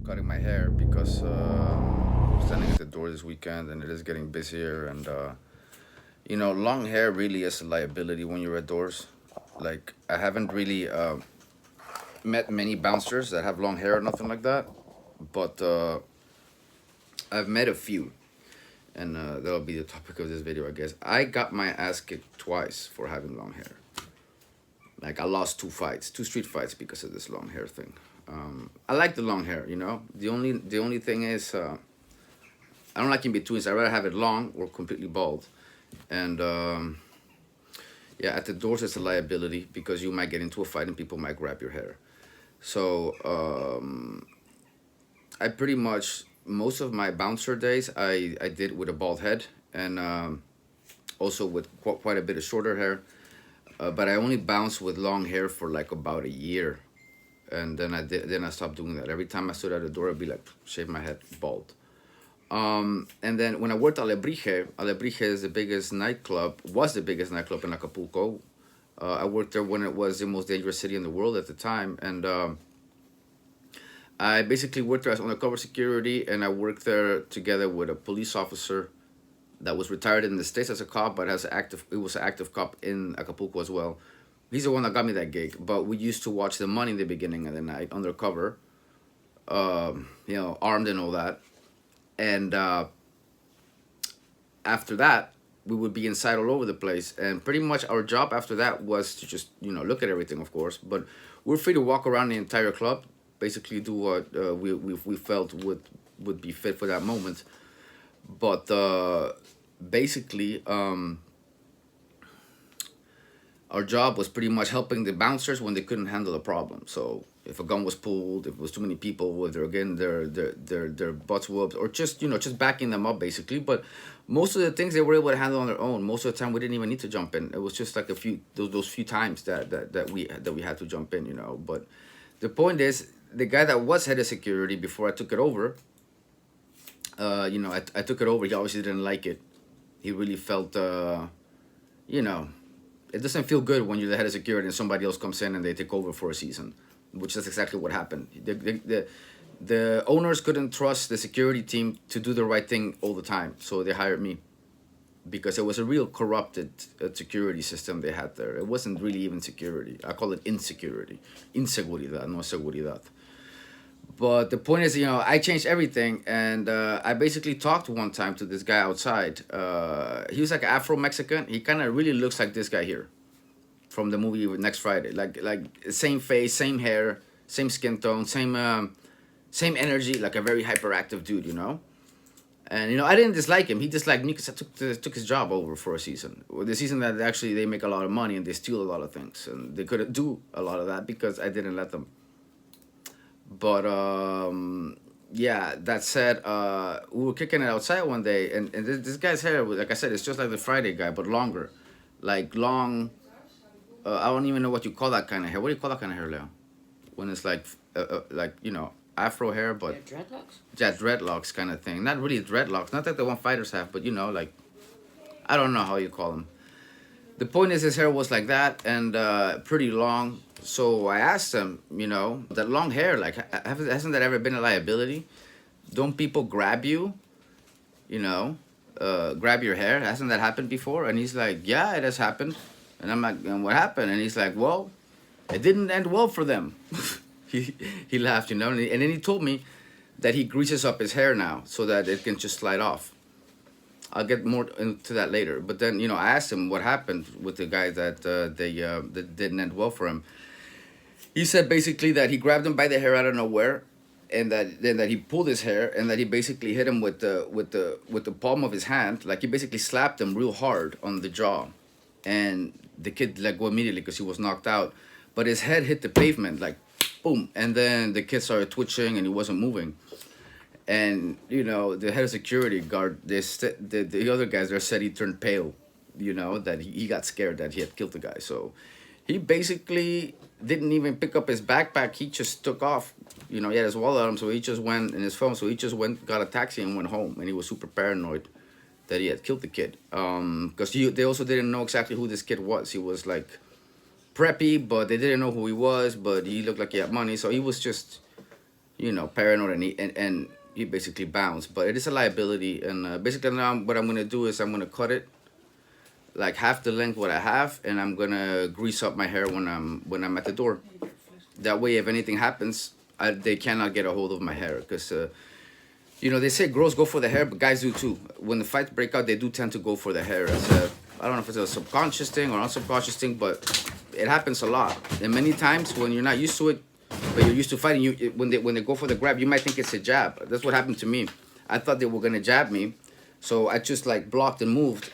cutting my hair because standing at the door this weekend and it is getting busier. And, long hair really is a liability when you're at doors. Like, I haven't really met many bouncers that have long hair or nothing like that, but I've met a few. And that'll be the topic of this video, I guess. I got my ass kicked twice for having long hair. Like, I lost two street fights because of this long hair thing. I like the long hair, you know. The only thing is, I don't like in betweens. I'd rather have it long or completely bald. And yeah, at the doors it's a liability because you might get into a fight and people might grab your hair. So I pretty much most of my bouncer days I did with a bald head and also with quite a bit of shorter hair. But I only bounced with long hair for like about a year, and then I stopped doing that. Every time I stood at the door, I'd be like, shave my head bald. And then when I worked at Alebrije is the biggest nightclub, was the biggest nightclub in Acapulco. I worked there when it was the most dangerous city in the world at the time, and I basically worked there as undercover security, and I worked there together with a police officer that was retired in the States as a cop, but he was an active cop in Acapulco as well. He's the one that got me that gig. But we used to watch the money in the beginning of the night undercover, armed and all that. And after that, we would be inside all over the place. And pretty much our job after that was to just, look at everything, of course. But we're free to walk around the entire club, basically do what we felt would be fit for that moment. But basically, our job was pretty much helping the bouncers when they couldn't handle a problem. So if a gun was pulled, if it was too many people, whether again their butts whooped, or just backing them up basically. But most of the things they were able to handle on their own. Most of the time we didn't even need to jump in. It was just like a few those few times that we had to jump in. But the point is, the guy that was head of security before I took it over, I took it over. He obviously didn't like it. He really felt, it doesn't feel good when you're the head of security and somebody else comes in and they take over for a season, which is exactly what happened. The owners couldn't trust the security team to do the right thing all the time, so they hired me because it was a real corrupted security system they had there. It wasn't really even security. I call it insecurity. Inseguridad, no seguridad. But the point is, I changed everything, and I basically talked one time to this guy outside. He was like Afro Mexican. He kind of really looks like this guy here from the movie Next Friday. Like same face, same hair, same skin tone, same energy. Like a very hyperactive dude. And I didn't dislike him. He disliked me because I took his job over for a season. The season that actually they make a lot of money and they steal a lot of things, and they couldn't do a lot of that because I didn't let them. But yeah, that said, we were kicking it outside one day, and this guy's hair, like I said, it's just like the Friday guy, but longer, like long. I don't even know what you call that kind of hair. What do you call that kind of hair, Leo? When it's like Afro hair, but Yeah, dreadlocks? yeah, dreadlocks kind of thing. Not really dreadlocks, not like the one fighters have, but like I don't know how you call them. The point is, his hair was like that and pretty long. So I asked him, that long hair, like, hasn't that ever been a liability? Don't people grab you, grab your hair? Hasn't that happened before? And he's like, yeah, it has happened. And I'm like, and what happened? And he's like, well, it didn't end well for them. he laughed, and then he told me that he greases up his hair now so that it can just slide off. I'll get more into that later. But then, I asked him what happened with the guy that that didn't end well for him. He said basically that he grabbed him by the hair out of nowhere, and that he pulled his hair, and that he basically hit him with the palm of his hand, like he basically slapped him real hard on the jaw, and the kid let go immediately because he was knocked out, but his head hit the pavement like boom, and then the kid started twitching and he wasn't moving. And the head of security guard, the other guys there said he turned pale, that he got scared that he had killed the guy. So he basically didn't even pick up his backpack. He just took off. He had his wallet on him, so he just went in his phone. So he just got a taxi and went home. And he was super paranoid that he had killed the kid. Because they also didn't know exactly who this kid was. He was like preppy, but they didn't know who he was. But he looked like he had money, so he was just paranoid, and he basically bounced. But it is a liability, and basically now what I'm gonna do is I'm gonna cut it like half the length what I have, and I'm gonna grease up my hair when I'm at the door. That way, if anything happens, they cannot get a hold of my hair, because they say girls go for the hair, but guys do too. When the fights break out, they do tend to go for the hair. I don't know if it's a subconscious thing or unsubconscious thing, but it happens a lot. And many times when you're not used to it, but you're used to fighting, when they go for the grab, you might think it's a jab. That's what happened to me. I thought they were gonna jab me, so I just like blocked and moved,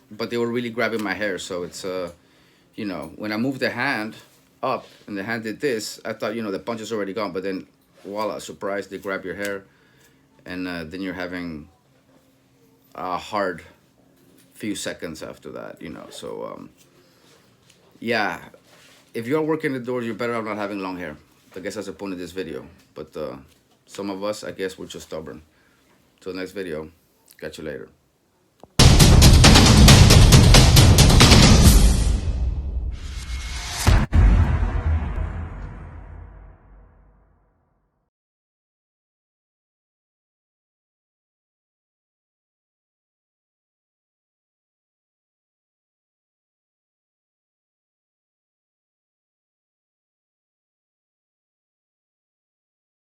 but they were really grabbing my hair. So it's when I moved the hand up and the hand did this, I thought the punch is already gone, but then voila, surprise, they grab your hair, and then you're having a hard few seconds after that. So yeah, if you're working the door, you're better off not having long hair. I guess that's the point of this video. But some of us, I guess, we're just stubborn. Till next video, catch you later.